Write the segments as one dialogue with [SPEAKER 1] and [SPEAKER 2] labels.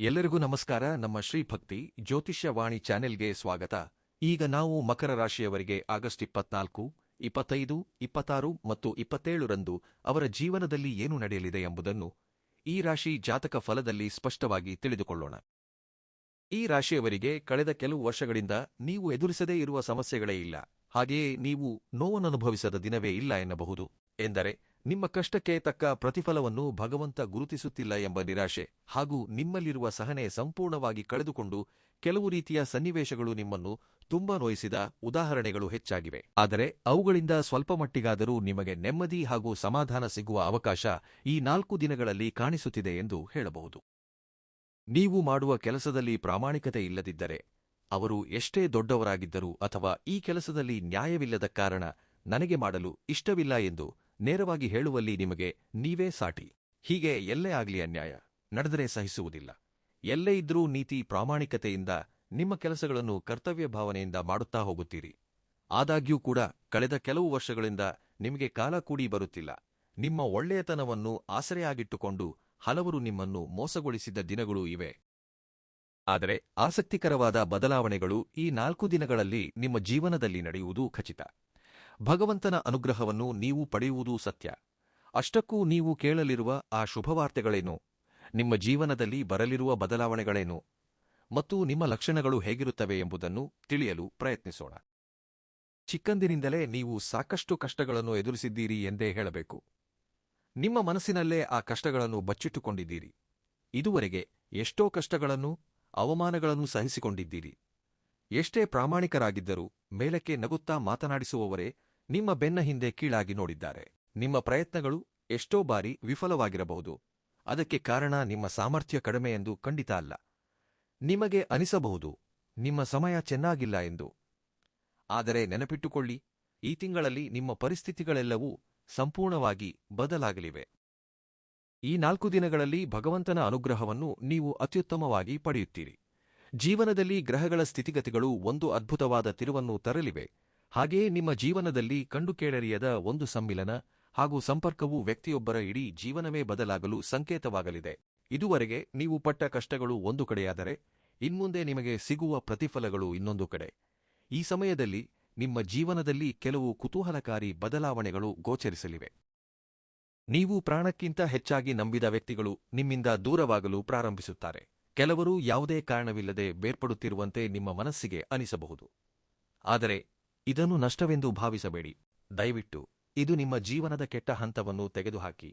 [SPEAKER 1] ಎಲ್ಲರಿಗೂ ನಮಸ್ಕಾರ. ನಮ್ಮ ಶ್ರೀ ಭಕ್ತಿ ಜ್ಯೋತಿಷ್ಯ ವಾಣಿ ಚಾನೆಲ್ಗೆ ಸ್ವಾಗತ. ಈಗ ನಾವು ಮಕರ ರಾಶಿಯವರಿಗೆ ಆಗಸ್ಟ್ 24, 25, 26 ಮತ್ತು 27ರಂದು ಅವರ ಜೀವನದಲ್ಲಿ ಏನು ನಡೆಯಲಿದೆ ಎಂಬುದನ್ನು ಈ ರಾಶಿ ಜಾತಕ ಫಲದಲ್ಲಿ ಸ್ಪಷ್ಟವಾಗಿ ತಿಳಿದುಕೊಳ್ಳೋಣ. ಈ ರಾಶಿಯವರಿಗೆ ಕಳೆದ ಕೆಲವು ವರ್ಷಗಳಿಂದ ನೀವು ಎದುರಿಸದೇ ಇರುವ ಸಮಸ್ಯೆಗಳೇ ಇಲ್ಲ, ಹಾಗೆಯೇ ನೀವು ನೋವನ್ನನುಭವಿಸದ ದಿನವೇ ಇಲ್ಲ ಎನ್ನಬಹುದು. ಎಂದರೆ ನಿಮ್ಮ ಕಷ್ಟಕ್ಕೆ ತಕ್ಕ ಪ್ರತಿಫಲವನ್ನು ಭಗವಂತ ಗುರುತಿಸುತ್ತಿಲ್ಲ ಎಂಬ ನಿರಾಶೆ ಹಾಗೂ ನಿಮ್ಮಲ್ಲಿರುವ ಸಹನೆ ಸಂಪೂರ್ಣವಾಗಿ ಕಳೆದುಕೊಂಡು ಕೆಲವು ರೀತಿಯ ಸನ್ನಿವೇಶಗಳು ನಿಮ್ಮನ್ನು ತುಂಬಾ ನೋಯಿಸಿದ ಉದಾಹರಣೆಗಳು ಹೆಚ್ಚಾಗಿವೆ. ಆದರೆ ಅವುಗಳಿಂದ ಸ್ವಲ್ಪ ಮಟ್ಟಿಗಾದರೂ ನಿಮಗೆ ನೆಮ್ಮದಿ ಹಾಗೂ ಸಮಾಧಾನ ಸಿಗುವ ಅವಕಾಶ ಈ 4 ದಿನಗಳಲ್ಲಿ ಕಾಣಿಸುತ್ತಿದೆ ಎಂದು ಹೇಳಬಹುದು. ನೀವು ಮಾಡುವ ಕೆಲಸದಲ್ಲಿ ಪ್ರಾಮಾಣಿಕತೆ ಇಲ್ಲದಿದ್ದರೆ, ಅವರು ಎಷ್ಟೇ ದೊಡ್ಡವರಾಗಿದ್ದರೂ ಅಥವಾ ಈ ಕೆಲಸದಲ್ಲಿ ನ್ಯಾಯವಿಲ್ಲದ ಕಾರಣ ನನಗೆ ಮಾಡಲು ಇಷ್ಟವಿಲ್ಲ ಎಂದು ನೇರವಾಗಿ ಹೇಳುವಲ್ಲಿ ನಿಮಗೆ ನೀವೇ ಸಾಟಿ. ಹೀಗೆ ಎಲ್ಲೇ ಆಗಲಿ ಅನ್ಯಾಯ ನಡೆದರೆ ಸಹಿಸುವುದಿಲ್ಲ. ಎಲ್ಲೇ ಇದ್ರೂ ನೀತಿ ಪ್ರಾಮಾಣಿಕತೆಯಿಂದ ನಿಮ್ಮ ಕೆಲಸಗಳನ್ನು ಕರ್ತವ್ಯ ಭಾವನೆಯಿಂದ ಮಾಡುತ್ತಾ ಹೋಗುತ್ತೀರಿ. ಆದಾಗ್ಯೂ ಕೂಡ ಕಳೆದ ಕೆಲವು ವರ್ಷಗಳಿಂದ ನಿಮಗೆ ಕಾಲ ಕೂಡಿ ಬರುತ್ತಿಲ್ಲ. ನಿಮ್ಮ ಒಳ್ಳೆಯತನವನ್ನು ಆಸರೆಯಾಗಿಟ್ಟುಕೊಂಡು ಹಲವರು ನಿಮ್ಮನ್ನು ಮೋಸಗೊಳಿಸಿದ ದಿನಗಳೂ ಇವೆ. ಆದರೆ ಆಸಕ್ತಿಕರವಾದ ಬದಲಾವಣೆಗಳು ಈ 4 ದಿನಗಳಲ್ಲಿ ನಿಮ್ಮ ಜೀವನದಲ್ಲಿ ನಡೆಯುವುದು ಖಚಿತ. ಭಗವಂತನ ಅನುಗ್ರಹವನ್ನು ನೀವು ಪಡೆಯುವುದೂ ಸತ್ಯ. ಅಷ್ಟಕ್ಕೂ ನೀವು ಕೇಳಲಿರುವ ಆ ಶುಭವಾರ್ತೆಗಳೇನು, ನಿಮ್ಮ ಜೀವನದಲ್ಲಿ ಬರಲಿರುವ ಬದಲಾವಣೆಗಳೇನು ಮತ್ತು ನಿಮ್ಮ ಲಕ್ಷಣಗಳು ಹೇಗಿರುತ್ತವೆ ಎಂಬುದನ್ನು ತಿಳಿಯಲು ಪ್ರಯತ್ನಿಸೋಣ. ಚಿಕ್ಕಂದಿನಿಂದಲೇ ನೀವು ಸಾಕಷ್ಟು ಕಷ್ಟಗಳನ್ನು ಎದುರಿಸಿದ್ದೀರಿ ಎಂದೇ ಹೇಳಬೇಕು. ನಿಮ್ಮ ಮನಸ್ಸಿನಲ್ಲೇ ಆ ಕಷ್ಟಗಳನ್ನು ಬಚ್ಚಿಟ್ಟುಕೊಂಡಿದ್ದೀರಿ. ಇದುವರೆಗೆ ಎಷ್ಟೋ ಕಷ್ಟಗಳನ್ನು, ಅವಮಾನಗಳನ್ನು ಸಹಿಸಿಕೊಂಡಿದ್ದೀರಿ. ಎಷ್ಟೇ ಪ್ರಾಮಾಣಿಕರಾಗಿದ್ದರೂ ಮೇಲಕ್ಕೆ ನಗುತ್ತಾ ಮಾತನಾಡಿಸುವವರೇ ನಿಮ್ಮ ಬೆನ್ನ ಹಿಂದೆ ಕೀಳಾಗಿ ನೋಡಿದ್ದಾರೆ. ನಿಮ್ಮ ಪ್ರಯತ್ನಗಳು ಎಷ್ಟೋ ಬಾರಿ ವಿಫಲವಾಗಿರಬಹುದು. ಅದಕ್ಕೆ ಕಾರಣ ನಿಮ್ಮ ಸಾಮರ್ಥ್ಯ ಕಡಿಮೆ ಎಂದು ಖಂಡಿತ ಅಲ್ಲ. ನಿಮಗೆ ಅನಿಸಬಹುದು ನಿಮ್ಮ ಸಮಯ ಚೆನ್ನಾಗಿಲ್ಲ ಎಂದು. ಆದರೆ ನೆನಪಿಟ್ಟುಕೊಳ್ಳಿ, ಈ ತಿಂಗಳಲ್ಲಿ ನಿಮ್ಮ ಪರಿಸ್ಥಿತಿಗಳೆಲ್ಲವೂ ಸಂಪೂರ್ಣವಾಗಿ ಬದಲಾಗಲಿವೆ. ಈ 4 ದಿನಗಳಲ್ಲಿ ಭಗವಂತನ ಅನುಗ್ರಹವನ್ನು ನೀವು ಅತ್ಯುತ್ತಮವಾಗಿ ಪಡೆಯುತ್ತೀರಿ. ಜೀವನದಲ್ಲಿ ಗ್ರಹಗಳ ಸ್ಥಿತಿಗತಿಗಳು ಒಂದು ಅದ್ಭುತವಾದ ತಿರುವನ್ನು ತರಲಿವೆ. ಹಾಗೆಯೇ ನಿಮ್ಮ ಜೀವನದಲ್ಲಿ ಕಂಡುಕೇಳರಿಯದ ಒಂದು ಸಮ್ಮಿಲನ ಹಾಗೂ ಸಂಪರ್ಕವು ವ್ಯಕ್ತಿಯೊಬ್ಬರ ಇಡೀ ಜೀವನವೇ ಬದಲಾಗಲು ಸಂಕೇತವಾಗಲಿದೆ. ಇದುವರೆಗೆ ನೀವು ಪಟ್ಟ ಕಷ್ಟಗಳು ಒಂದು ಕಡೆಯಾದರೆ, ಇನ್ಮುಂದೆ ನಿಮಗೆ ಸಿಗುವ ಪ್ರತಿಫಲಗಳು ಇನ್ನೊಂದು ಕಡೆ. ಈ ಸಮಯದಲ್ಲಿ ನಿಮ್ಮ ಜೀವನದಲ್ಲಿ ಕೆಲವು ಕುತೂಹಲಕಾರಿ ಬದಲಾವಣೆಗಳು ಗೋಚರಿಸಲಿವೆ. ನೀವು ಪ್ರಾಣಕ್ಕಿಂತ ಹೆಚ್ಚಾಗಿ ನಂಬಿದ ವ್ಯಕ್ತಿಗಳು ನಿಮ್ಮಿಂದ ದೂರವಾಗಲು ಪ್ರಾರಂಭಿಸುತ್ತಾರೆ. ಕೆಲವರು ಯಾವುದೇ ಕಾರಣವಿಲ್ಲದೆ ಬೇರ್ಪಡುತ್ತಿರುವಂತೆ ನಿಮ್ಮ ಮನಸ್ಸಿಗೆ ಅನಿಸಬಹುದು. ಆದರೆ ಇದನ್ನು ನಷ್ಟವೆಂದು ಭಾವಿಸಬೇಡಿ. ದಯವಿಟ್ಟು ಇದು ನಿಮ್ಮ ಜೀವನದ ಕೆಟ್ಟ ಹಂತವನ್ನು ತೆಗೆದುಹಾಕಿ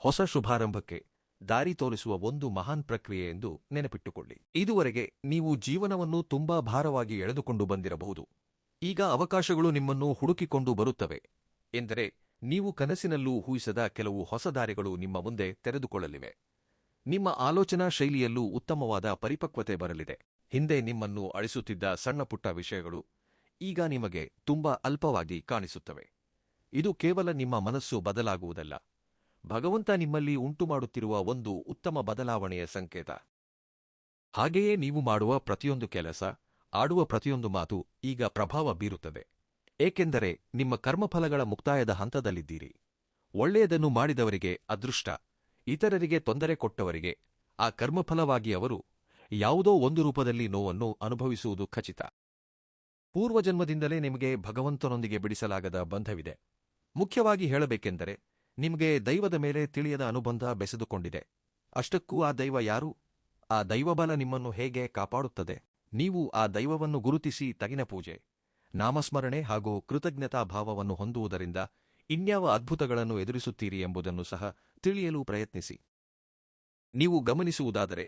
[SPEAKER 1] ಹೊಸ ಶುಭಾರಂಭಕ್ಕೆ ದಾರಿ ತೋರಿಸುವ ಒಂದು ಮಹಾನ್ ಪ್ರಕ್ರಿಯೆ ಎಂದು ನೆನಪಿಟ್ಟುಕೊಳ್ಳಿ. ಇದುವರೆಗೆ ನೀವು ಜೀವನವನ್ನು ತುಂಬಾ ಭಾರವಾಗಿ ಎಳೆದುಕೊಂಡು ಬಂದಿರಬಹುದು. ಈಗ ಅವಕಾಶಗಳು ನಿಮ್ಮನ್ನು ಹುಡುಕಿಕೊಂಡು ಬರುತ್ತವೆ. ಎಂದರೆ ನೀವು ಕನಸಿನಲ್ಲೂ ಊಹಿಸದ ಕೆಲವು ಹೊಸ ದಾರಿಗಳು ನಿಮ್ಮ ಮುಂದೆ ತೆರೆದುಕೊಳ್ಳಲಿವೆ. ನಿಮ್ಮ ಆಲೋಚನಾ ಶೈಲಿಯಲ್ಲೂ ಉತ್ತಮವಾದ ಪರಿಪಕ್ವತೆ ಬರಲಿದೆ. ಹಿಂದೆ ನಿಮ್ಮನ್ನು ಅಳಿಸುತ್ತಿದ್ದ ಸಣ್ಣಪುಟ್ಟ ವಿಷಯಗಳು ಈಗ ನಿಮಗೆ ತುಂಬಾ ಅಲ್ಪವಾಗಿ ಕಾಣಿಸುತ್ತವೆ. ಇದು ಕೇವಲ ನಿಮ್ಮ ಮನಸ್ಸು ಬದಲಾಗುವುದಲ್ಲ, ಭಗವಂತ ನಿಮ್ಮಲ್ಲಿ ಉಂಟುಮಾಡುತ್ತಿರುವ ಒಂದು ಉತ್ತಮ ಬದಲಾವಣೆಯ ಸಂಕೇತ. ಹಾಗೆಯೇ ನೀವು ಮಾಡುವ ಪ್ರತಿಯೊಂದು ಕೆಲಸ, ಆಡುವ ಪ್ರತಿಯೊಂದು ಮಾತು ಈಗ ಪ್ರಭಾವ ಬೀರುತ್ತದೆ. ಏಕೆಂದರೆ ನಿಮ್ಮ ಕರ್ಮಫಲಗಳ ಮುಕ್ತಾಯದ ಹಂತದಲ್ಲಿದ್ದೀರಿ. ಒಳ್ಳೆಯದನ್ನು ಮಾಡಿದವರಿಗೆ ಅದೃಷ್ಟ, ಇತರರಿಗೆ ತೊಂದರೆ ಕೊಟ್ಟವರಿಗೆ ಆ ಕರ್ಮಫಲವಾಗಿ ಅವರು ಯಾವುದೋ ಒಂದು ರೂಪದಲ್ಲಿ ನೋವನ್ನು ಅನುಭವಿಸುವುದು ಖಚಿತ. ಪೂರ್ವಜನ್ಮದಿಂದಲೇ ನಿಮಗೆ ಭಗವಂತನೊಂದಿಗೆ ಬಿಡಿಸಲಾಗದ ಬಂಧವಿದೆ. ಮುಖ್ಯವಾಗಿ ಹೇಳಬೇಕೆಂದರೆ ನಿಮಗೆ ದೈವದ ಮೇಲೆ ತಿಳಿಯದ ಅನುಬಂಧ ಬೆಸೆದುಕೊಂಡಿದೆ. ಅಷ್ಟಕ್ಕೂ ಆ ದೈವ ಯಾರು? ಆ ದೈವಬಲ ನಿಮ್ಮನ್ನು ಹೇಗೆ ಕಾಪಾಡುತ್ತದೆ? ನೀವು ಆ ದೈವವನ್ನು ಗುರುತಿಸಿ ತಗಿನ ಪೂಜೆ, ನಾಮಸ್ಮರಣೆ ಹಾಗೂ ಕೃತಜ್ಞತಾ ಭಾವವನ್ನು ಹೊಂದುವುದರಿಂದ ಇನ್ಯಾವ ಅದ್ಭುತಗಳನ್ನು ಎದುರಿಸುತ್ತೀರಿ ಎಂಬುದನ್ನು ಸಹ ತಿಳಿಯಲು ಪ್ರಯತ್ನಿಸಿ. ನೀವು ಗಮನಿಸುವುದಾದರೆ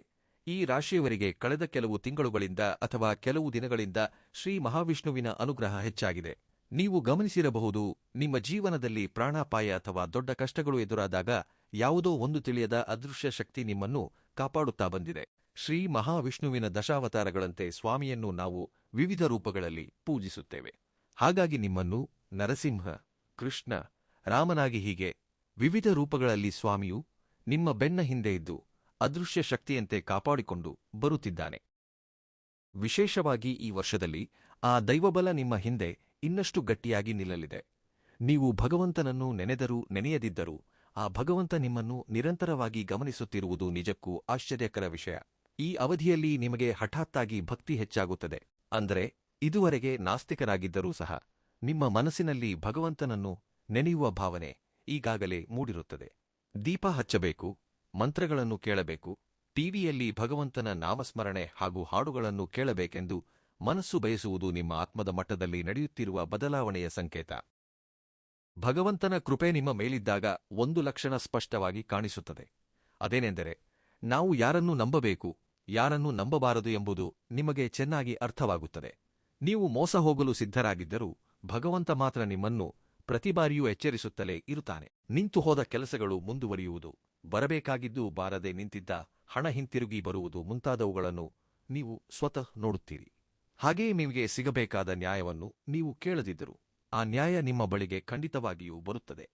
[SPEAKER 1] ಈ ರಾಶಿಯವರಿಗೆ ಕಳೆದ ಕೆಲವು ತಿಂಗಳುಗಳಿಂದ ಅಥವಾ ಕೆಲವು ದಿನಗಳಿಂದ ಶ್ರೀ ಮಹಾವಿಷ್ಣುವಿನ ಅನುಗ್ರಹ ಹೆಚ್ಚಾಗಿದೆ. ನೀವು ಗಮನಿಸಿರಬಹುದು, ನಿಮ್ಮ ಜೀವನದಲ್ಲಿ ಪ್ರಾಣಾಪಾಯ ಅಥವಾ ದೊಡ್ಡ ಕಷ್ಟಗಳು ಎದುರಾದಾಗ ಯಾವುದೋ ಒಂದು ತಿಳಿಯದ ಅದೃಶ್ಯ ಶಕ್ತಿ ನಿಮ್ಮನ್ನು ಕಾಪಾಡುತ್ತಾ ಬಂದಿದೆ. ಶ್ರೀ ಮಹಾವಿಷ್ಣುವಿನ ದಶಾವತಾರಗಳಂತೆ ಸ್ವಾಮಿಯನ್ನು ನಾವು ವಿವಿಧ ರೂಪಗಳಲ್ಲಿ ಪೂಜಿಸುತ್ತೇವೆ. ಹಾಗಾಗಿ ನಿಮ್ಮನ್ನು ನರಸಿಂಹ, ಕೃಷ್ಣ, ರಾಮನಾಗಿ ಹೀಗೆ ವಿವಿಧ ರೂಪಗಳಲ್ಲಿ ಸ್ವಾಮಿಯು ನಿಮ್ಮ ಬೆನ್ನ ಹಿಂದೆ ಇದ್ದು ಅದೃಶ್ಯ ಶಕ್ತಿಯಂತೆ ಕಾಪಾಡಿಕೊಂಡು ಬರುತ್ತಿದ್ದಾನೆ. ವಿಶೇಷವಾಗಿ ಈ ವರ್ಷದಲ್ಲಿ ಆ ದೈವಬಲ ನಿಮ್ಮ ಹಿಂದೆ ಇನ್ನಷ್ಟು ಗಟ್ಟಿಯಾಗಿ ನಿಲ್ಲಲಿದೆ. ನೀವು ಭಗವಂತನನ್ನು ನೆನೆದರೂ ನೆನೆಯದಿದ್ದರೂ ಆ ಭಗವಂತ ನಿಮ್ಮನ್ನು ನಿರಂತರವಾಗಿ ಗಮನಿಸುತ್ತಿರುವುದು ನಿಜಕ್ಕೂ ಆಶ್ಚರ್ಯಕರ ವಿಷಯ. ಈ ಅವಧಿಯಲ್ಲಿ ನಿಮಗೆ ಹಠಾತ್ತಾಗಿ ಭಕ್ತಿ ಹೆಚ್ಚಾಗುತ್ತದೆ. ಅಂದರೆ ಇದುವರೆಗೆ ನಾಸ್ತಿಕರಾಗಿದ್ದರೂ ಸಹ ನಿಮ್ಮ ಮನಸ್ಸಿನಲ್ಲಿ ಭಗವಂತನನ್ನು ನೆನೆಯುವ ಭಾವನೆ ಈಗಾಗಲೇ ಮೂಡಿರುತ್ತದೆ. ದೀಪ ಹಚ್ಚಬೇಕು, ಮಂತ್ರಗಳನ್ನು ಕೇಳಬೇಕು, ಟಿವಿಯಲ್ಲಿ ಭಗವಂತನ ನಾಮಸ್ಮರಣೆ ಹಾಗೂ ಹಾಡುಗಳನ್ನು ಕೇಳಬೇಕೆಂದು ಮನಸ್ಸು ಬಯಸುವುದು ನಿಮ್ಮ ಆತ್ಮದ ಮಟ್ಟದಲ್ಲಿ ನಡೆಯುತ್ತಿರುವ ಬದಲಾವಣೆಯ ಸಂಕೇತ. ಭಗವಂತನ ಕೃಪೆ ನಿಮ್ಮ ಮೇಲಿದ್ದಾಗ ಒಂದು ಲಕ್ಷಣ ಸ್ಪಷ್ಟವಾಗಿ ಕಾಣಿಸುತ್ತದೆ. ಅದೇನೆಂದರೆ, ನಾವು ಯಾರನ್ನು ನಂಬಬೇಕು, ಯಾರನ್ನು ನಂಬಬಾರದು ಎಂಬುದು ನಿಮಗೆ ಚೆನ್ನಾಗಿ ಅರ್ಥವಾಗುತ್ತದೆ. ನೀವು ಮೋಸ ಹೋಗಲು ಸಿದ್ಧರಾಗಿದ್ದರೂ ಭಗವಂತ ಮಾತ್ರ ನಿಮ್ಮನ್ನು ಪ್ರತಿ ಬಾರಿಯೂ ಎಚ್ಚರಿಸುತ್ತಲೇ ಇರುತ್ತಾನೆ. ನಿಂತು ಹೋದ ಕೆಲಸಗಳು ಮುಂದುವರಿಯುವುದು, ಬರಬೇಕಾಗಿದ್ದು ಬಾರದೆ ನಿಂತಿದ್ದ ಹಣ ಹಿಂತಿರುಗಿ ಬರುವುದು ಮುಂತಾದವುಗಳನ್ನು ನೀವು ಸ್ವತಃ ನೋಡುತ್ತೀರಿ. ಹಾಗೆಯೇ ನಿಮಗೆ ಸಿಗಬೇಕಾದ ನ್ಯಾಯವನ್ನು ನೀವು ಕೇಳದಿದ್ದರೂ ಆ ನ್ಯಾಯ ನಿಮ್ಮ ಬಳಿಗೆ ಖಂಡಿತವಾಗಿಯೂ ಬರುತ್ತದೆ.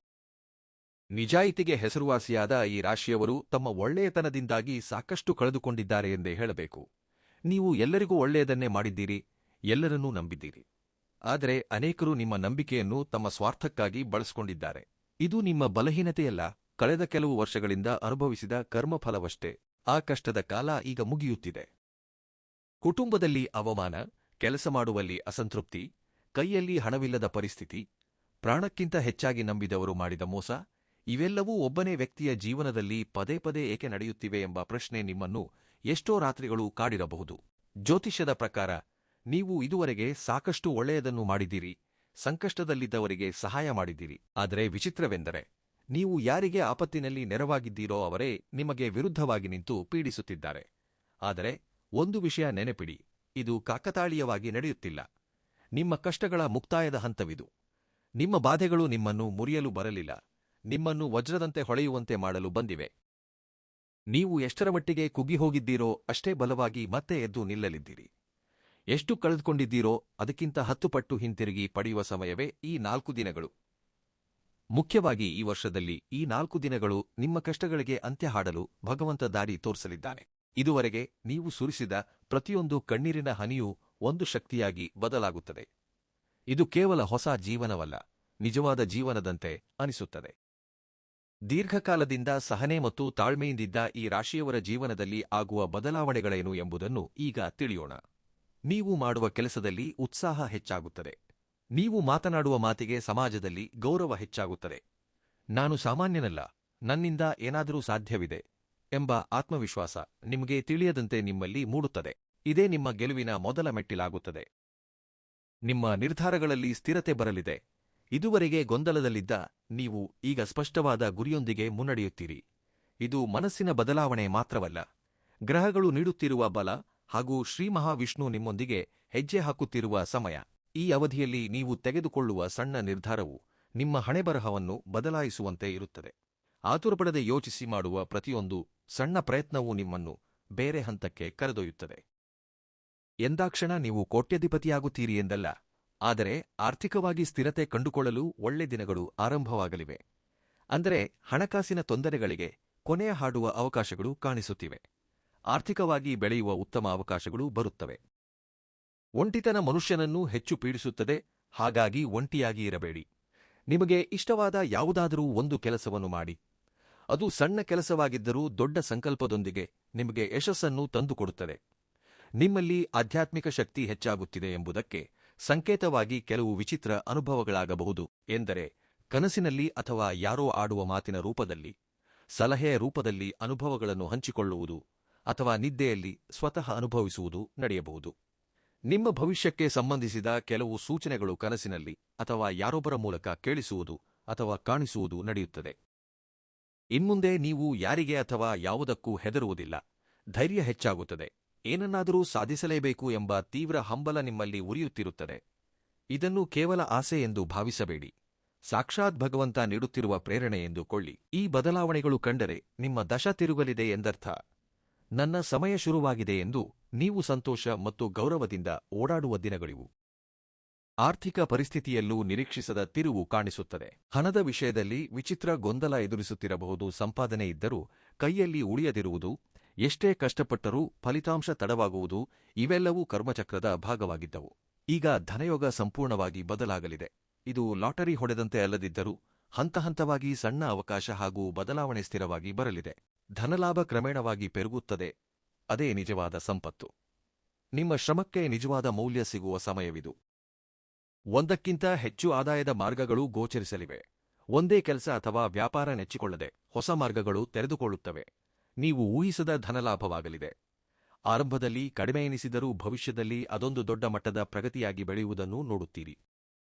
[SPEAKER 1] ನಿಜಾಯಿತಿಗೆ ಹೆಸರುವಾಸಿಯಾದ ಈ ರಾಶಿಯವರು ತಮ್ಮ ಒಳ್ಳೆಯತನದಿಂದಾಗಿ ಸಾಕಷ್ಟು ಕಳೆದುಕೊಂಡಿದ್ದಾರೆ ಎಂದೇ ಹೇಳಬೇಕು. ನೀವು ಎಲ್ಲರಿಗೂ ಒಳ್ಳೆಯದನ್ನೇ ಮಾಡಿದ್ದೀರಿ, ಎಲ್ಲರನ್ನೂ ನಂಬಿದ್ದೀರಿ. ಆದರೆ ಅನೇಕರು ನಿಮ್ಮ ನಂಬಿಕೆಯನ್ನು ತಮ್ಮ ಸ್ವಾರ್ಥಕ್ಕಾಗಿ ಬಳಸಿಕೊಂಡಿದ್ದಾರೆ. ಇದು ನಿಮ್ಮ ಬಲಹೀನತೆಯಲ್ಲ, ಕಳೆದ ಕೆಲವು ವರ್ಷಗಳಿಂದ ಅನುಭವಿಸಿದ ಕರ್ಮಫಲವಷ್ಟೇ. ಆ ಕಷ್ಟದ ಕಾಲ ಈಗ ಮುಗಿಯುತ್ತಿದೆ. ಕುಟುಂಬದಲ್ಲಿ ಅವಮಾನ, ಕೆಲಸ ಮಾಡುವಲ್ಲಿ ಅಸಂತೃಪ್ತಿ, ಕೈಯಲ್ಲಿ ಹಣವಿಲ್ಲದ ಪರಿಸ್ಥಿತಿ, ಪ್ರಾಣಕ್ಕಿಂತ ಹೆಚ್ಚಾಗಿ ನಂಬಿದವರು ಮಾಡಿದ ಮೋಸ, ಇವೆಲ್ಲವೂ ಒಬ್ಬನೇ ವ್ಯಕ್ತಿಯ ಜೀವನದಲ್ಲಿ ಪದೇ ಪದೇ ಏಕೆ ನಡೆಯುತ್ತಿವೆ ಎಂಬ ಪ್ರಶ್ನೆ ನಿಮ್ಮನ್ನು ಎಷ್ಟೋ ರಾತ್ರಿಗಳು ಕಾಡಿರಬಹುದು. ಜ್ಯೋತಿಷ್ಯದ ಪ್ರಕಾರ ನೀವು ಇದುವರೆಗೆ ಸಾಕಷ್ಟು ಒಳ್ಳೆಯದನ್ನು ಮಾಡಿದ್ದೀರಿ, ಸಂಕಷ್ಟದಲ್ಲಿದ್ದವರಿಗೆ ಸಹಾಯ ಮಾಡಿದ್ದೀರಿ. ಆದರೆ ವಿಚಿತ್ರವೆಂದರೆ, ನೀವು ಯಾರಿಗೆ ಆಪತ್ತಿನಲ್ಲಿ ನೆರವಾಗಿದ್ದೀರೋ ಅವರೇ ನಿಮಗೆ ವಿರುದ್ಧವಾಗಿ ನಿಂತು ಪೀಡಿಸುತ್ತಿದ್ದಾರೆ. ಆದರೆ ಒಂದು ವಿಷಯ ನೆನಪಿಡಿ, ಇದು ಕಾಕತಾಳೀಯವಾಗಿ ನಡೆಯುತ್ತಿಲ್ಲ. ನಿಮ್ಮ ಕಷ್ಟಗಳ ಮುಕ್ತಾಯದ ಹಂತವಿದು. ನಿಮ್ಮ ಬಾಧೆಗಳು ನಿಮ್ಮನ್ನು ಮುರಿಯಲು ಬರಲಿಲ್ಲ, ನಿಮ್ಮನ್ನು ವಜ್ರದಂತೆ ಹೊಳೆಯುವಂತೆ ಮಾಡಲು ಬಂದಿವೆ. ನೀವು ಎಷ್ಟರ ಮಟ್ಟಿಗೆ ಕುಗ್ಗಿಹೋಗಿದ್ದೀರೋ ಅಷ್ಟೇ ಬಲವಾಗಿ ಮತ್ತೆ ಎದ್ದು ನಿಲ್ಲಲಿದ್ದೀರಿ. ಎಷ್ಟು ಕಳೆದುಕೊಂಡಿದ್ದೀರೋ ಅದಕ್ಕಿಂತ 10 ಪಟ್ಟು ಹಿಂತಿರುಗಿ ಪಡೆಯುವ ಸಮಯವೇ ಈ 4 ದಿನಗಳು. ಮುಖ್ಯವಾಗಿ ಈ ವರ್ಷದಲ್ಲಿ ಈ 4 ದಿನಗಳು ನಿಮ್ಮ ಕಷ್ಟಗಳಿಗೆ ಅಂತ್ಯ ಹಾಡಲು ಭಗವಂತ ದಾರಿ ತೋರಿಸಲಿದ್ದಾನೆ. ಇದುವರೆಗೆ ನೀವು ಸುರಿಸಿದ ಪ್ರತಿಯೊಂದು ಕಣ್ಣೀರಿನ ಹನಿಯೂ ಒಂದು ಶಕ್ತಿಯಾಗಿ ಬದಲಾಗುತ್ತದೆ. ಇದು ಕೇವಲ ಹೊಸ ಜೀವನವಲ್ಲ, ನಿಜವಾದ ಜೀವನದಂತೆ ಅನಿಸುತ್ತದೆ. ದೀರ್ಘಕಾಲದಿಂದ ಸಹನೆ ಮತ್ತು ತಾಳ್ಮೆಯಿಂದಿದ್ದ ಈ ರಾಶಿಯವರ ಜೀವನದಲ್ಲಿ ಆಗುವ ಬದಲಾವಣೆಗಳೇನು ಎಂಬುದನ್ನು ಈಗ ತಿಳಿಯೋಣ. ನೀವು ಮಾಡುವ ಕೆಲಸದಲ್ಲಿ ಉತ್ಸಾಹ ಹೆಚ್ಚಾಗುತ್ತದೆ. ನೀವು ಮಾತನಾಡುವ ಮಾತಿಗೆ ಸಮಾಜದಲ್ಲಿ ಗೌರವ ಹೆಚ್ಚಾಗುತ್ತದೆ. ನಾನು ಸಾಮಾನ್ಯನಲ್ಲ, ನನ್ನಿಂದ ಏನಾದರೂ ಸಾಧ್ಯವಿದೆ ಎಂಬ ಆತ್ಮವಿಶ್ವಾಸ ನಿಮಗೆ ತಿಳಿಯದಂತೆ ನಿಮ್ಮಲ್ಲಿ ಮೂಡುತ್ತದೆ. ಇದೇ ನಿಮ್ಮ ಗೆಲುವಿನ ಮೊದಲ ಮೆಟ್ಟಿಲಾಗುತ್ತದೆ. ನಿಮ್ಮ ನಿರ್ಧಾರಗಳಲ್ಲಿ ಸ್ಥಿರತೆ ಬರಲಿದೆ. ಇದುವರೆಗೆ ಗೊಂದಲದಲ್ಲಿದ್ದ ನೀವು ಈಗ ಸ್ಪಷ್ಟವಾದ ಗುರಿಯೊಂದಿಗೆ ಮುನ್ನಡೆಯುತ್ತೀರಿ. ಇದು ಮನಸ್ಸಿನ ಬದಲಾವಣೆ ಮಾತ್ರವಲ್ಲ, ಗ್ರಹಗಳು ನೀಡುತ್ತಿರುವ ಬಲ ಹಾಗೂ ಶ್ರೀ ಮಹಾವಿಷ್ಣು ನಿಮ್ಮೊಂದಿಗೆ ಹೆಜ್ಜೆ ಹಾಕುತ್ತಿರುವ ಸಮಯ. ಈ ಅವಧಿಯಲ್ಲಿ ನೀವು ತೆಗೆದುಕೊಳ್ಳುವ ಸಣ್ಣ ನಿರ್ಧಾರವು ನಿಮ್ಮ ಹಣೆಬರಹವನ್ನು ಬದಲಾಯಿಸುವಂತೆ ಇರುತ್ತದೆ. ಆತುರಪಡದೆ ಯೋಚಿಸಿ ಮಾಡುವ ಪ್ರತಿಯೊಂದು ಸಣ್ಣ ಪ್ರಯತ್ನವೂ ನಿಮ್ಮನ್ನು ಬೇರೆ ಹಂತಕ್ಕೆ ಕರೆದೊಯ್ಯುತ್ತದೆ. ಎಂದಾಕ್ಷಣ ನೀವು ಕೋಟ್ಯಧಿಪತಿಯಾಗುತ್ತೀರಿ ಎಂದಲ್ಲ, ಆದರೆ ಆರ್ಥಿಕವಾಗಿ ಸ್ಥಿರತೆ ಕಂಡುಕೊಳ್ಳಲು ಒಳ್ಳೆ ದಿನಗಳು ಆರಂಭವಾಗಲಿವೆ. ಅಂದರೆ ಹಣಕಾಸಿನ ತೊಂದರೆಗಳಿಗೆ ಕೊನೆಯ ಹಾಡುವ ಅವಕಾಶಗಳು ಕಾಣಿಸುತ್ತಿವೆ. ಆರ್ಥಿಕವಾಗಿ ಬೆಳೆಯುವ ಉತ್ತಮ ಅವಕಾಶಗಳು ಬರುತ್ತವೆ. ಒಂಟಿತನ ಮನುಷ್ಯನನ್ನು ಹೆಚ್ಚು ಪೀಡಿಸುತ್ತದೆ, ಹಾಗಾಗಿ ಒಂಟಿಯಾಗಿ ಇರಬೇಡಿ. ನಿಮಗೆ ಇಷ್ಟವಾದ ಯಾವುದಾದರೂ ಒಂದು ಕೆಲಸವನ್ನು ಮಾಡಿ. ಅದು ಸಣ್ಣ ಕೆಲಸವಾಗಿದ್ದರೂ ದೊಡ್ಡ ಸಂಕಲ್ಪದೊಂದಿಗೆ ನಿಮಗೆ ಯಶಸ್ಸನ್ನು ತಂದುಕೊಡುತ್ತದೆ. ನಿಮ್ಮಲ್ಲಿ ಆಧ್ಯಾತ್ಮಿಕ ಶಕ್ತಿ ಹೆಚ್ಚಾಗುತ್ತಿದೆ ಎಂಬುದಕ್ಕೆ ಸಂಕೇತವಾಗಿ ಕೆಲವು ವಿಚಿತ್ರ ಅನುಭವಗಳಾಗಬಹುದು. ಎಂದರೆ ಕನಸಿನಲ್ಲಿ ಅಥವಾ ಯಾರೋ ಆಡುವ ಮಾತಿನ ರೂಪದಲ್ಲಿ, ಸಲಹೆಯ ರೂಪದಲ್ಲಿ ಅನುಭವಗಳನ್ನು ಹಂಚಿಕೊಳ್ಳುವುದು ಅಥವಾ ನಿದ್ದೆಯಲ್ಲಿ ಸ್ವತಃ ಅನುಭವಿಸುವುದು ನಡೆಯಬಹುದು. ನಿಮ್ಮ ಭವಿಷ್ಯಕ್ಕೆ ಸಂಬಂಧಿಸಿದ ಕೆಲವು ಸೂಚನೆಗಳು ಕನಸಿನಲ್ಲಿ ಅಥವಾ ಯಾರೊಬ್ಬರ ಮೂಲಕ ಕೇಳಿಸುವುದು ಅಥವಾ ಕಾಣಿಸುವುದು ನಡೆಯುತ್ತದೆ. ಇನ್ಮುಂದೆ ನೀವು ಯಾರಿಗೆ ಅಥವಾ ಯಾವುದಕ್ಕೂ ಹೆದರುವುದಿಲ್ಲ. ಧೈರ್ಯ ಹೆಚ್ಚಾಗುತ್ತದೆ. ಏನನ್ನಾದರೂ ಸಾಧಿಸಲೇಬೇಕು ಎಂಬ ತೀವ್ರ ಹಂಬಲ ನಿಮ್ಮಲ್ಲಿ ಉರಿಯುತ್ತಿರುತ್ತದೆ. ಇದನ್ನು ಕೇವಲ ಆಸೆ ಎಂದು ಭಾವಿಸಬೇಡಿ. ಸಾಕ್ಷಾತ್ ಭಗವಂತ ನೀಡುತ್ತಿರುವ ಪ್ರೇರಣೆ ಎಂದುಕೊಳ್ಳಿ. ಈ ಬದಲಾವಣೆಗಳು ಕಂಡರೆ ನಿಮ್ಮ ದಶ ತಿರುಗಲಿದೆ ಎಂದರ್ಥ. ನನ್ನ ಸಮಯ ಶುರುವಾಗಿದೆ ಎಂದು ನೀವು ಸಂತೋಷ ಮತ್ತು ಗೌರವದಿಂದ ಓಡಾಡುವ ದಿನಗಳಿವು. ಆರ್ಥಿಕ ಪರಿಸ್ಥಿತಿಯಲ್ಲೂ ನಿರೀಕ್ಷಿಸದ ತಿರುವು ಕಾಣಿಸುತ್ತದೆ. ಹಣದ ವಿಷಯದಲ್ಲಿ ವಿಚಿತ್ರ ಗೊಂದಲ ಎದುರಿಸುತ್ತಿರಬಹುದು. ಸಂಪಾದನೆ ಇದ್ದರೂ ಕೈಯಲ್ಲಿ ಉಳಿಯದಿರುವುದು, ಎಷ್ಟೇ ಕಷ್ಟಪಟ್ಟರೂ ಫಲಿತಾಂಶ ತಡವಾಗುವುದು, ಇವೆಲ್ಲವೂ ಕರ್ಮಚಕ್ರದ ಭಾಗವಾಗಿದ್ದವು. ಈಗ ಧನಯೋಗ ಸಂಪೂರ್ಣವಾಗಿ ಬದಲಾಗಲಿದೆ. ಇದು ಲಾಟರಿ ಹೊಡೆದಂತೆ ಅಲ್ಲದಿದ್ದರೂ ಹಂತ ಹಂತವಾಗಿ ಸಣ್ಣ ಅವಕಾಶ ಹಾಗೂ ಬದಲಾವಣೆ ಸ್ಥಿರವಾಗಿ ಬರಲಿದೆ. ಧನಲಾಭ ಕ್ರಮೇಣವಾಗಿ ಪೆರುಗುತ್ತದೆ. ಅದೇ ನಿಜವಾದ ಸಂಪತ್ತು. ನಿಮ್ಮ ಶ್ರಮಕ್ಕೆ ನಿಜವಾದ ಮೌಲ್ಯ ಸಿಗುವ ಸಮಯವಿದು. ಒಂದಕ್ಕಿಂತ ಹೆಚ್ಚು ಆದಾಯದ ಮಾರ್ಗಗಳು ಗೋಚರಿಸಲಿವೆ. ಒಂದೇ ಕೆಲಸ ಅಥವಾ ವ್ಯಾಪಾರ ನೆಚ್ಚಿಕೊಳ್ಳದೆ ಹೊಸ ಮಾರ್ಗಗಳು ತೆರೆದುಕೊಳ್ಳುತ್ತವೆ. ನೀವು ಊಹಿಸದ ಧನಲಾಭವಾಗಲಿದೆ. ಆರಂಭದಲ್ಲಿ ಕಡಿಮೆ ಎನಿಸಿದರೂ ಭವಿಷ್ಯದಲ್ಲಿ ಅದೊಂದು ದೊಡ್ಡ ಮಟ್ಟದ ಪ್ರಗತಿಯಾಗಿ ಬೆಳೆಯುವುದನ್ನು ನೋಡುತ್ತೀರಿ.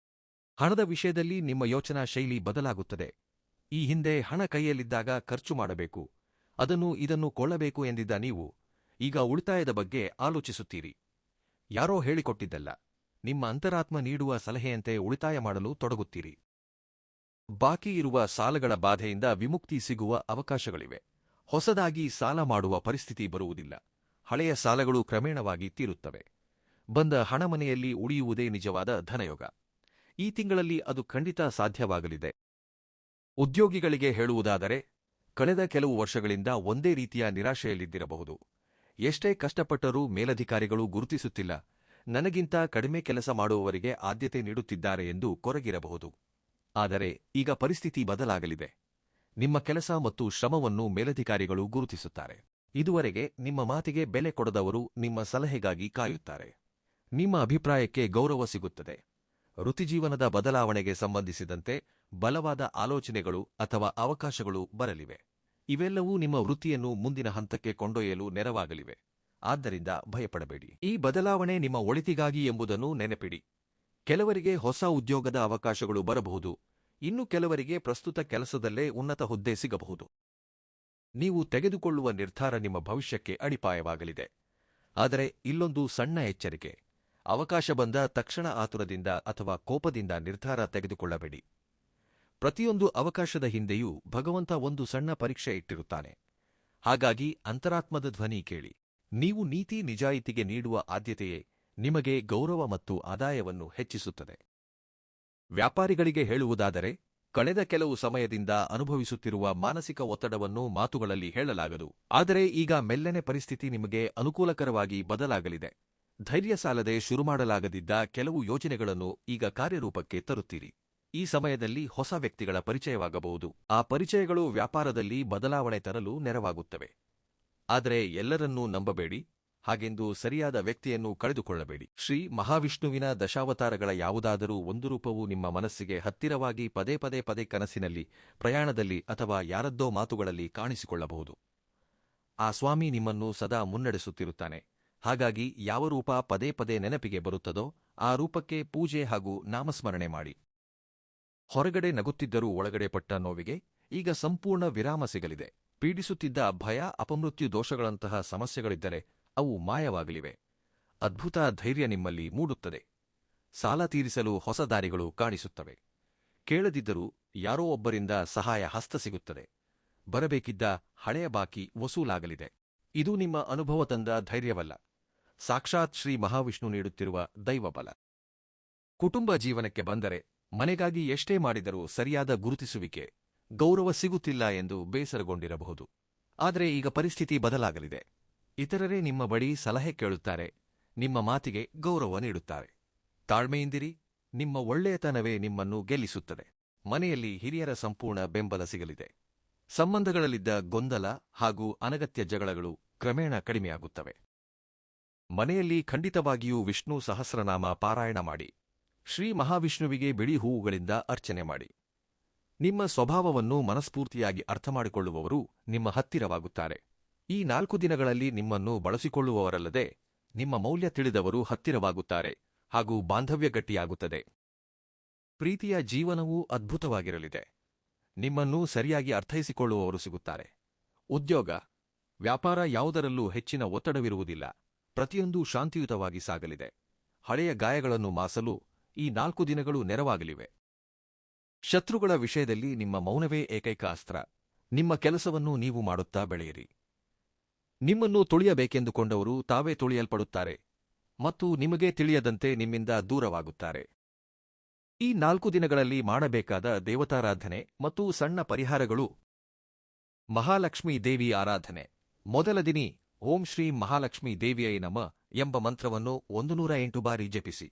[SPEAKER 1] ಹಣದ ವಿಷಯದಲ್ಲಿ ನಿಮ್ಮ ಯೋಚನಾ ಶೈಲಿ ಬದಲಾಗುತ್ತದೆ. ಈ ಹಿಂದೆ ಹಣ ಕೈಯಲ್ಲಿದ್ದಾಗ ಖರ್ಚು ಮಾಡಬೇಕು, ಅದನ್ನು ಇದನ್ನು ಕೊಳ್ಳಬೇಕು ಎಂದಿದ್ದ ನೀವು ಈಗ ಉಳಿತಾಯದ ಬಗ್ಗೆ ಆಲೋಚಿಸುತ್ತೀರಿ. ಯಾರೋ ಹೇಳಿಕೊಟ್ಟಿದ್ದಲ್ಲ, ನಿಮ್ಮ ಅಂತರಾತ್ಮ ನೀಡುವ ಸಲಹೆಯಂತೆ ಉಳಿತಾಯ ಮಾಡಲು ತೊಡಗುತ್ತೀರಿ. ಬಾಕಿ ಇರುವ ಸಾಲಗಳ ಬಾಧೆಯಿಂದ ವಿಮುಕ್ತಿ ಸಿಗುವ ಅವಕಾಶಗಳಿವೆ. ಹೊಸದಾಗಿ ಸಾಲ ಮಾಡುವ ಪರಿಸ್ಥಿತಿ ಬರುವುದಿಲ್ಲ. ಹಳೆಯ ಸಾಲಗಳು ಕ್ರಮೇಣವಾಗಿ ತೀರುತ್ತವೆ. ಬಂದ ಹಣ ಮನೆಯಲ್ಲಿ ಉಳಿಯುವುದೇ ನಿಜವಾದ ಧನಯೋಗ. ಈ ತಿಂಗಳಲ್ಲಿ ಅದು ಖಂಡಿತ ಸಾಧ್ಯವಾಗಲಿದೆ. ಉದ್ಯೋಗಿಗಳಿಗೆ ಹೇಳುವುದಾದರೆ, ಕಳೆದ ಕೆಲವು ವರ್ಷಗಳಿಂದ ಒಂದೇ ರೀತಿಯ ನಿರಾಶೆಯಲ್ಲಿದ್ದಿರಬಹುದು. ಎಷ್ಟೇ ಕಷ್ಟಪಟ್ಟರೂ ಮೇಲಧಿಕಾರಿಗಳು ಗುರುತಿಸುತ್ತಿಲ್ಲ, ನನಗಿಂತ ಕಡಿಮೆ ಕೆಲಸ ಮಾಡುವವರಿಗೆ ಆದ್ಯತೆ ನೀಡುತ್ತಿದ್ದಾರೆ ಎಂದು ಕೊರಗಿರಬಹುದು. ಆದರೆ ಈಗ ಪರಿಸ್ಥಿತಿ ಬದಲಾಗಲಿದೆ. ನಿಮ್ಮ ಕೆಲಸ ಮತ್ತು ಶ್ರಮವನ್ನು ಮೇಲಧಿಕಾರಿಗಳು ಗುರುತಿಸುತ್ತಾರೆ. ಇದುವರೆಗೆ ನಿಮ್ಮ ಮಾತಿಗೆ ಬೆಲೆ ಕೊಡದವರು ನಿಮ್ಮ ಸಲಹೆಗಾಗಿ ಕಾಯುತ್ತಾರೆ. ನಿಮ್ಮ ಅಭಿಪ್ರಾಯಕ್ಕೆ ಗೌರವ ಸಿಗುತ್ತದೆ. ವೃತ್ತಿಜೀವನದ ಬದಲಾವಣೆಗೆ ಸಂಬಂಧಿಸಿದಂತೆ ಬಲವಾದ ಆಲೋಚನೆಗಳು ಅಥವಾ ಅವಕಾಶಗಳು ಬರಲಿವೆ. ಇವೆಲ್ಲವೂ ನಿಮ್ಮ ವೃತ್ತಿಯನ್ನು ಮುಂದಿನ ಹಂತಕ್ಕೆ ಕೊಂಡೊಯ್ಯಲು ನೆರವಾಗಲಿವೆ. ಆದ್ದರಿಂದ ಭಯಪಡಬೇಡಿ. ಈ ಬದಲಾವಣೆ ನಿಮ್ಮ ಒಳಿತಿಗಾಗಿ ಎಂಬುದನ್ನು ನೆನಪಿಡಿ. ಕೆಲವರಿಗೆ ಹೊಸ ಉದ್ಯೋಗದ ಅವಕಾಶಗಳು ಬರಬಹುದು, ಇನ್ನು ಕೆಲವರಿಗೆ ಪ್ರಸ್ತುತ ಕೆಲಸದಲ್ಲೇ ಉನ್ನತ ಹುದ್ದೆ ಸಿಗಬಹುದು. ನೀವು ತೆಗೆದುಕೊಳ್ಳುವ ನಿರ್ಧಾರ ನಿಮ್ಮ ಭವಿಷ್ಯಕ್ಕೆ ಅಡಿಪಾಯವಾಗಲಿದೆ. ಆದರೆ ಇಲ್ಲೊಂದು ಸಣ್ಣ ಎಚ್ಚರಿಕೆ: ಅವಕಾಶ ಬಂದ ತಕ್ಷಣ ಆತುರದಿಂದ ಅಥವಾ ಕೋಪದಿಂದ ನಿರ್ಧಾರ ತೆಗೆದುಕೊಳ್ಳಬೇಡಿ. ಪ್ರತಿಯೊಂದು ಅವಕಾಶದ ಹಿಂದೆಯೂ ಭಗವಂತ ಒಂದು ಸಣ್ಣ ಪರೀಕ್ಷೆ ಇಟ್ಟಿರುತ್ತಾನೆ. ಹಾಗಾಗಿ ಅಂತರಾತ್ಮದ ಧ್ವನಿ ಕೇಳಿ. ನೀವು ನೀತಿ ನಿಜಾಯಿತಿಗೆ ನೀಡುವ ಆದ್ಯತೆಯೇ ನಿಮಗೆ ಗೌರವ ಮತ್ತು ಆದಾಯವನ್ನು ಹೆಚ್ಚಿಸುತ್ತದೆ. ವ್ಯಾಪಾರಿಗಳಿಗೆ ಹೇಳುವುದಾದರೆ, ಕಳೆದ ಕೆಲವು ಸಮಯದಿಂದ ಅನುಭವಿಸುತ್ತಿರುವ ಮಾನಸಿಕ ಒತ್ತಡವನ್ನು ಮಾತುಗಳಲ್ಲಿ ಹೇಳಲಾಗದು. ಆದರೆ ಈಗ ಮೆಲ್ಲನೆ ಪರಿಸ್ಥಿತಿ ನಿಮಗೆ ಅನುಕೂಲಕರವಾಗಿ ಬದಲಾಗಲಿದೆ. ಧೈರ್ಯ ಸಾಲದೆ ಶುರುಮಾಡಲಾಗದಿದ್ದ ಕೆಲವು ಯೋಜನೆಗಳನ್ನು ಈಗ ಕಾರ್ಯರೂಪಕ್ಕೆ ತರುತ್ತೀರಿ. ಈ ಸಮಯದಲ್ಲಿ ಹೊಸ ವ್ಯಕ್ತಿಗಳ ಪರಿಚಯವಾಗಬಹುದು. ಆ ಪರಿಚಯಗಳು ವ್ಯಾಪಾರದಲ್ಲಿ ಬದಲಾವಣೆ ತರಲು ನೆರವಾಗುತ್ತವೆ. ಆದರೆ ಎಲ್ಲರನ್ನೂ ನಂಬಬೇಡಿ, ಹಾಗೆಂದು ಸರಿಯಾದ ವ್ಯಕ್ತಿಯನ್ನು ಕಳೆದುಕೊಳ್ಳಬೇಡಿ. ಶ್ರೀ ಮಹಾವಿಷ್ಣುವಿನ ದಶಾವತಾರಗಳ ಯಾವುದಾದರೂ ಒಂದು ರೂಪವು ನಿಮ್ಮ ಮನಸ್ಸಿಗೆ ಹತ್ತಿರವಾಗಿ ಪದೇ ಪದೇ ಕನಸಿನಲ್ಲಿ, ಪ್ರಯಾಣದಲ್ಲಿ ಅಥವಾ ಯಾರದ್ದೋ ಮಾತುಗಳಲ್ಲಿ ಕಾಣಿಸಿಕೊಳ್ಳಬಹುದು. ಆ ಸ್ವಾಮಿ ನಿಮ್ಮನ್ನು ಸದಾ ಮುನ್ನಡೆಸುತ್ತಿರುತ್ತಾನೆ. ಹಾಗಾಗಿ ಯಾವ ರೂಪ ಪದೇ ಪದೇ ನೆನಪಿಗೆ ಬರುತ್ತದೋ ಆ ರೂಪಕ್ಕೆ ಪೂಜೆ ಹಾಗೂ ನಾಮಸ್ಮರಣೆ ಮಾಡಿ. ಹೊರಗಡೆ ನಗುತ್ತಿದ್ದರೂ ಒಳಗಡೆ ಪಟ್ಟ ನೋವಿಗೆ ಈಗ ಸಂಪೂರ್ಣ ವಿರಾಮ ಸಿಗಲಿದೆ. ಪೀಡಿಸುತ್ತಿದ್ದ ಭಯ, ಅಪಮೃತ್ಯು ದೋಷಗಳಂತಹ ಸಮಸ್ಯೆಗಳಿದ್ದರೆ ಅವು ಮಾಯವಾಗಲಿವೆ. ಅದ್ಭುತ ಧೈರ್ಯ ನಿಮ್ಮಲ್ಲಿ ಮೂಡುತ್ತದೆ. ಸಾಲ ತೀರಿಸಲು ಹೊಸ ದಾರಿಗಳು ಕಾಣಿಸುತ್ತವೆ. ಕೇಳದಿದ್ದರೂ ಯಾರೋ ಒಬ್ಬರಿಂದ ಸಹಾಯ ಹಸ್ತ ಸಿಗುತ್ತದೆ. ಬರಬೇಕಿದ್ದ ಹಳೆಯ ಬಾಕಿ ವಸೂಲಾಗಲಿದೆ. ಇದು ನಿಮ್ಮ ಅನುಭವ ತಂದ ಧೈರ್ಯವಲ್ಲ, ಸಾಕ್ಷಾತ್ ಶ್ರೀ ಮಹಾವಿಷ್ಣು ನೀಡುತ್ತಿರುವ ದೈವಬಲ. ಕುಟುಂಬ ಜೀವನಕ್ಕೆ ಬಂದರೆ, ಮನೆಗಾಗಿ ಎಷ್ಟೇ ಮಾಡಿದರೂ ಸರಿಯಾದ ಗುರುತಿಸುವಿಕೆ, ಗೌರವ ಸಿಗುತ್ತಿಲ್ಲ ಎಂದು ಬೇಸರಗೊಂಡಿರಬಹುದು. ಆದರೆ ಈಗ ಪರಿಸ್ಥಿತಿ ಬದಲಾಗಲಿದೆ. ಇತರರೇ ನಿಮ್ಮ ಬಳಿ ಸಲಹೆ ಕೇಳುತ್ತಾರೆ, ನಿಮ್ಮ ಮಾತಿಗೆ ಗೌರವ ನೀಡುತ್ತಾರೆ. ತಾಳ್ಮೆಯಿಂದಿರಿ, ನಿಮ್ಮ ಒಳ್ಳೆಯತನವೇ ನಿಮ್ಮನ್ನು ಗೆಲ್ಲಿಸುತ್ತದೆ. ಮನೆಯಲ್ಲಿ ಹಿರಿಯರ ಸಂಪೂರ್ಣ ಬೆಂಬಲ ಸಿಗಲಿದೆ. ಸಂಬಂಧಗಳಲ್ಲಿದ್ದ ಗೊಂದಲ ಹಾಗೂ ಅನಗತ್ಯ ಜಗಳಗಳು ಕ್ರಮೇಣ ಕಡಿಮೆಯಾಗುತ್ತವೆ. ಮನೆಯಲ್ಲಿ ಖಂಡಿತವಾಗಿಯೂ ವಿಷ್ಣು ಸಹಸ್ರನಾಮ ಪಾರಾಯಣ ಮಾಡಿ. ಶ್ರೀ ಮಹಾವಿಷ್ಣುವಿಗೆ ಬಿಳಿ ಹೂವುಗಳಿಂದ ಅರ್ಚನೆ ಮಾಡಿ. ನಿಮ್ಮ ಸ್ವಭಾವವನ್ನು ಮನಸ್ಫೂರ್ತಿಯಾಗಿ ಅರ್ಥಮಾಡಿಕೊಳ್ಳುವವರು ನಿಮ್ಮ ಹತ್ತಿರವಾಗುತ್ತಾರೆ. ಈ 4 ದಿನಗಳಲ್ಲಿ ನಿಮ್ಮನ್ನು ಬಳಸಿಕೊಳ್ಳುವವರಲ್ಲದೆ ನಿಮ್ಮ ಮೌಲ್ಯ ತಿಳಿದವರು ಹತ್ತಿರವಾಗುತ್ತಾರೆ ಹಾಗೂ ಬಾಂಧವ್ಯ ಗಟ್ಟಿಯಾಗುತ್ತದೆ. ಪ್ರೀತಿಯ ಜೀವನವೂ ಅದ್ಭುತವಾಗಿರಲಿದೆ. ನಿಮ್ಮನ್ನು ಸರಿಯಾಗಿ ಅರ್ಥೈಸಿಕೊಳ್ಳುವವರು ಸಿಗುತ್ತಾರೆ. ಉದ್ಯೋಗ, ವ್ಯಾಪಾರ ಯಾವುದರಲ್ಲೂ ಹೆಚ್ಚಿನ ಒತ್ತಡವಿರುವುದಿಲ್ಲ. ಪ್ರತಿಯೊಂದೂ ಶಾಂತಿಯುತವಾಗಿ ಸಾಗಲಿದೆ. ಹಳೆಯ ಗಾಯಗಳನ್ನು ಮಾಸಲು ಈ 4 ದಿನಗಳು ನೆರವಾಗಲಿವೆ. ಶತ್ರುಗಳ ವಿಷಯದಲ್ಲಿ ನಿಮ್ಮ ಮೌನವೇ ಏಕೈಕ ಅಸ್ತ್ರ. ನಿಮ್ಮ ಕೆಲಸವನ್ನು ನೀವು ಮಾಡುತ್ತಾ ಬೆಳೆಯಿರಿ. ನಿಮ್ಮನ್ನು ತುಳಿಯಬೇಕೆಂದುಕೊಂಡವರು ತಾವೇ ತುಳಿಯಲ್ಪಡುತ್ತಾರೆ ಮತ್ತು ನಿಮಗೇ ತಿಳಿಯದಂತೆ ನಿಮ್ಮಿಂದ ದೂರವಾಗುತ್ತಾರೆ. ಈ 4 ದಿನಗಳಲ್ಲಿ ಮಾಡಬೇಕಾದ ದೇವತಾರಾಧನೆ ಮತ್ತು ಸಣ್ಣ ಪರಿಹಾರಗಳು: ಮಹಾಲಕ್ಷ್ಮೀ ದೇವಿ ಆರಾಧನೆ. ಮೊದಲ ದಿನಿ ಓಂ ಶ್ರೀ ಮಹಾಲಕ್ಷ್ಮೀ ದೇವಿಯೈ ನಮಃ ಎಂಬ ಮಂತ್ರವನ್ನು 108 ಬಾರಿ ಜಪಿಸಿ.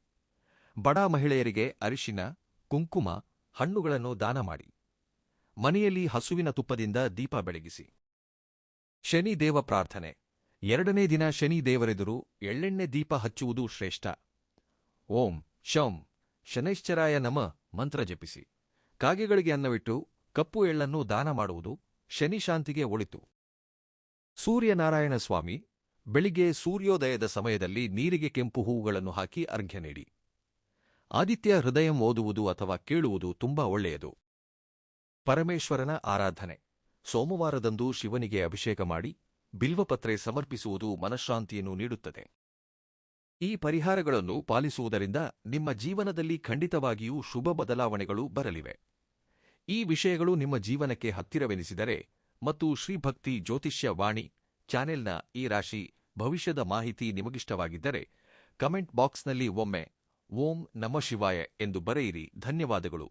[SPEAKER 1] ಬಡ ಮಹಿಳೆಯರಿಗೆ ಅರಿಶಿನ, ಕುಂಕುಮ, ಹಣ್ಣುಗಳನ್ನು ದಾನ ಮಾಡಿ. ಮನೆಯಲ್ಲಿ ಹಸುವಿನ ತುಪ್ಪದಿಂದ ದೀಪ ಬೆಳಗಿಸಿ. ಶನಿ ದೇವ ಪ್ರಾರ್ಥನೆ. 2ನೇ ದಿನ ಶನಿ ದೇವರೆದುರು ಎಳ್ಳೆಣ್ಣೆ ದೀಪ ಹಚ್ಚುವುದು ಶ್ರೇಷ್ಠ. ಓಂ ಶಂ ಶನೈಶ್ಚರಾಯ ನಮಃ ಮಂತ್ರ ಜಪಿಸಿ ಕಾಗೆಗಳಿಗೆ ಅನ್ನವಿಟ್ಟು ಕಪ್ಪು ಎಳ್ಳನ್ನು ದಾನ ಮಾಡುವುದು ಶನಿ ಶಾಂತಿಗೆ ಒಳಿತು. ಸೂರ್ಯನಾರಾಯಣ ಸ್ವಾಮಿ ಬೆಳಿಗ್ಗೆ ಸೂರ್ಯೋದಯದ ಸಮಯದಲ್ಲಿ ನೀರಿಗೆ ಕೆಂಪು ಹೂವುಗಳನ್ನು ಹಾಕಿ ಅರ್ಘ್ಯ ನೀಡಿ. ಆದಿತ್ಯ ಹೃದಯಂ ಓದುವುದು ಅಥವಾ ಕೇಳುವುದು ತುಂಬಾ ಒಳ್ಳೆಯದು. ಪರಮೇಶ್ವರನ ಆರಾಧನೆ ಸೋಮವಾರದಂದು ಶಿವನಿಗೆ ಅಭಿಷೇಕ ಮಾಡಿ ಬಿಲ್ವಪತ್ರೆ ಸಮರ್ಪಿಸುವುದು ಮನಃಶಾಂತಿಯನ್ನು ನೀಡುತ್ತದೆ. ಈ ಪರಿಹಾರಗಳನ್ನು ಪಾಲಿಸುವುದರಿಂದ ನಿಮ್ಮ ಜೀವನದಲ್ಲಿ ಖಂಡಿತವಾಗಿಯೂ ಶುಭ ಬದಲಾವಣೆಗಳು ಬರಲಿವೆ. ಈ ವಿಷಯಗಳು ನಿಮ್ಮ ಜೀವನಕ್ಕೆ ಹತ್ತಿರವೆನಿಸಿದರೆ ಮತ್ತು ಶ್ರೀಭಕ್ತಿ ಜ್ಯೋತಿಷ್ಯ ವಾಣಿ ಚಾನೆಲ್ನ ಈ ರಾಶಿ ಭವಿಷ್ಯದ ಮಾಹಿತಿ ನಿಮಗಿಷ್ಟವಾಗಿದ್ದರೆ ಕಮೆಂಟ್ ಬಾಕ್ಸ್ನಲ್ಲಿ ಒಮ್ಮೆ ಓಂ ನಮಃ ಶಿವಾಯ ಎಂದು ಬರೆಯಿರಿ. ಧನ್ಯವಾದಗಳು.